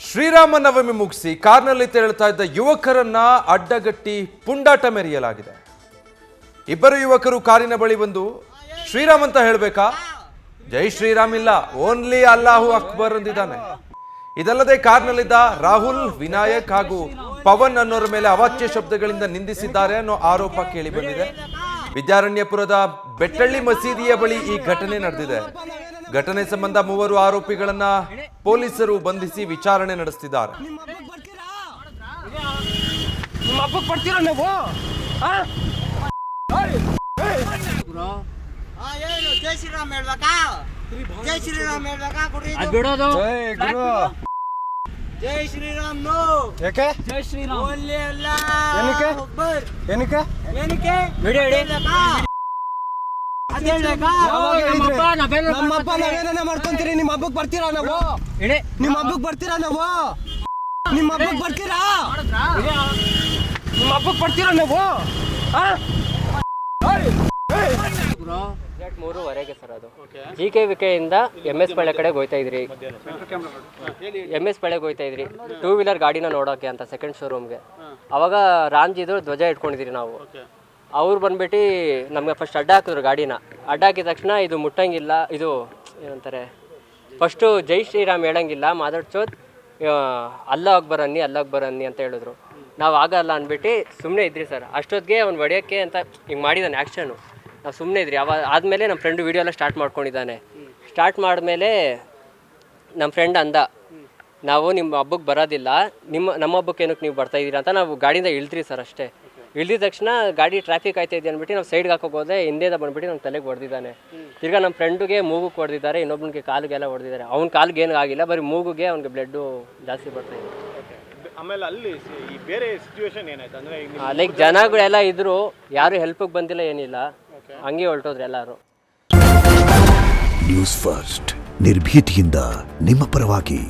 ಶ್ರೀರಾಮನವಮಿ ಮುಗಿಸಿ ಕಾರ್ನಲ್ಲಿ ತೆರಳುತ್ತಾ ಇದ್ದ ಯುವಕರನ್ನ ಅಡ್ಡಗಟ್ಟಿ ಪುಂಡಾಟ ಮೆರೆಯಲಾಗಿದೆ. ಇಬ್ಬರು ಯುವಕರು ಕಾರಿನ ಬಳಿ ಬಂದು ಶ್ರೀರಾಮ್ ಅಂತ ಹೇಳಬೇಕಾ, ಜೈ ಶ್ರೀರಾಮ್ ಇಲ್ಲ, ಓನ್ಲಿ ಅಲ್ಲಾಹು ಅಕ್ಬರ್ ಅಂದಿದ್ದಾನೆ. ಇದಲ್ಲದೆ ಕಾರ್ನಲ್ಲಿದ್ದ ರಾಹುಲ್, ವಿನಾಯಕ್ ಹಾಗೂ ಪವನ್ ಅನ್ನೋರ ಮೇಲೆ ಅವಾಚ್ಯ ಶಬ್ದಗಳಿಂದ ನಿಂದಿಸಿದ್ದಾರೆ ಅನ್ನೋ ಆರೋಪ ಕೇಳಿ ಬಂದಿದೆ. ವಿದ್ಯಾರಣ್ಯಪುರದ ಬೆಟ್ಟಳ್ಳಿ ಮಸೀದಿಯ ಬಳಿ ಈ ಘಟನೆ ನಡೆದಿದೆ. ಘಟನೆ ಸಂಬಂಧ ಮೂವರು ಆರೋಪಿಗಳನ್ನ ಪೊಲೀಸರು ಬಂಧಿಸಿ ವಿಚಾರಣೆ ನಡೆಸುತ್ತಿದ್ದಾರೆ. ಜೈ ಶ್ರೀರಾಮ್ ಹೇಳ್ಬೇಕಾ? ಜೈ ಶ್ರೀರಾಮ್ ಹೇಳ್ಬೇಕಾ? ಜೈ ಶ್ರೀರಾಮ್ ನೋ. ಯಾಕೆ? ಜೈ ಶ್ರೀರಾಮ್ ಓನ್ಲಿ ಅಲ್ಲ. ಏನಕ್ಕೆ? ಏನಕ್ಕೆ? ಏನಕ್ಕೆ? ವಿಡಿಯೋ ಹಿಡಿಯಬೇಕಾ? ನಮ್ಮಪ್ಪ ನಾವೇನ ಮಾಡ್ಕೊಂತೀರಿ? ನಿಮ್ಮ ಹಬ್ಬಕ್ಕೆ ಬರ್ತೀರಾ ನಾವು? ನಿಮ್ಮ ಹಬ್ಬಕ್ಕೆ ಬರ್ತೀರಾ ನಾವು? ನಿಮ್ಮ ಹಬ್ಬಕ್ಕೆ ಬರ್ತೀರಾ? ನಿಮ್ಮ ಹಬ್ಬಕ್ಕೆ ಬರ್ತೀರಾ ನಾವು? 3:30 ಸರ್. ಅದು GK ವಿಕೆಯಿಂದ MS ಪಾಳ್ಯ ಕಡೆಗೆ ಹೋಗ್ತಾ ಇದ್ರಿ. MS ಪಾಳ್ಯಗೆ ಹೋಗ್ತಾ ಇದ್ರಿ 2 ವೀಲರ್ ಗಾಡಿನ ನೋಡೋಕೆ ಅಂತ ಸೆಕೆಂಡ್ ಶೋರೂಮ್ಗೆ. ಅವಾಗ ರಾಮ್ಜಿದು ಧ್ವಜ ಇಟ್ಕೊಂಡಿದ್ರಿ ನಾವು. ಅವ್ರು ಬಂದ್ಬಿಟ್ಟು ನಮಗೆ ಫಸ್ಟ್ ಅಡ್ಡ ಹಾಕಿದ್ರು ಗಾಡಿನ. ಅಡ್ಡ ಹಾಕಿದ ತಕ್ಷಣ ಇದು ಮುಟ್ಟಂಗಿಲ್ಲ, ಇದು ಏನಂತಾರೆ, ಫಸ್ಟು ಜೈ ಶ್ರೀರಾಮ್ ಹೇಳಂಗಿಲ್ಲ, ಮಾತಾಡ್ಸೋದು ಅಲ್ಲಾಹ್ ಅಕ್ಬರ್ ಅನ್ನಿ ಅಂತ ಹೇಳಿದ್ರು. ನಾವು ಆಗಲ್ಲ ಅಂದ್ಬಿಟ್ಟು ಸುಮ್ಮನೆ ಇದ್ರಿ ಸರ್. ಅಷ್ಟೊತ್ತಿಗೆ ಅವ್ನು ಹೊಡೆಯೋಕ್ಕೆ ಅಂತ ಹಿಂಗೆ ಮಾಡಿದ್ದಾನೆ ಆ್ಯಕ್ಷನು. ನಾವು ಸುಮ್ಮನೆ ಇದ್ರಿ. ಆದಮೇಲೆ ನಮ್ಮ ಫ್ರೆಂಡು ವೀಡಿಯೋ ಎಲ್ಲ ಸ್ಟಾರ್ಟ್ ಮಾಡ್ಕೊಂಡಿದ್ದಾನೆ. ಸ್ಟಾರ್ಟ್ ಮಾಡಿದ್ಮೇಲೆ ನಮ್ಮ ಫ್ರೆಂಡ್ ಅಂದ, ನಾವು ನಿಮ್ಮ ಹಬ್ಬಕ್ಕೆ ಬರೋದಿಲ್ಲ, ನಮ್ಮ ಹಬ್ಬಕ್ಕೆ ಏನಕ್ಕೆ ನೀವು ಬರ್ತಾಯಿದ್ದೀರಾ ಅಂತ. ನಾವು ಗಾಡಿಯಿಂದ ಇಳಿದ್ರಿ ಸರ್. ಅಷ್ಟೇ ಇಳಿದ ತಕ್ಷಣ ಗಾಡಿ ಟ್ರಾಫಿಕ್ ಆಯ್ತಾ ಇದೆ ಅಂದ್ಬಿಟ್ಟು ನಾವು ಸೈಡ್ಗೆ ಹಾಕೋಕೆ ಹೋದೆ. ಹಿಂದೆದ ಬಂದ್ಬಿಟ್ಟು ನಮ್ಮ ತಲೆಗೆ ಹೊಡೆದಿದ್ದಾನೆ. ತಿರ್ಗಾ ನಮ್ಮ ಫ್ರೆಂಡುಗೆ ಮೂಗುಗೆ ಹೊಡೆದಿದ್ದಾರೆ, ಇನ್ನೊಬ್ಬನಿಗೆ ಕಾಲಿಗೆಲ್ಲ ಹೊಡೆದಿದ್ದಾರೆ. ಅವ್ನ ಕಾಲಿಗೆ ಏನೂ ಆಗಿಲ್ಲ, ಬರೀ ಮೂಗುಗೆ ಅವ್ನಿಗೆ ಬ್ಲಡ್ಡು ಜಾಸ್ತಿ ಬರ್ತಾಯಿದೆ. ಆಮೇಲೆ ಅಲ್ಲಿ ಈ ಬೇರೆ ಸಿಚುವೇಶನ್ ಏನಾಯ್ತು ಅಂದರೆ ಲೈಕ್ ಜನಗಳೆಲ್ಲ ಇದ್ರು, ಯಾರು ಹೆಲ್ಪಿಗೆ ಬಂದಿಲ್ಲ, ಏನಿಲ್ಲ, ಹಂಗೆ ಹೊರಟೋದ್ರು ಎಲ್ಲರೂ. ನ್ಯೂಸ್ ಫಸ್ಟ್ ನಿರ್ಭೀತಿಯಿಂದ ನಿಮ್ಮ ಪರವಾಗಿ.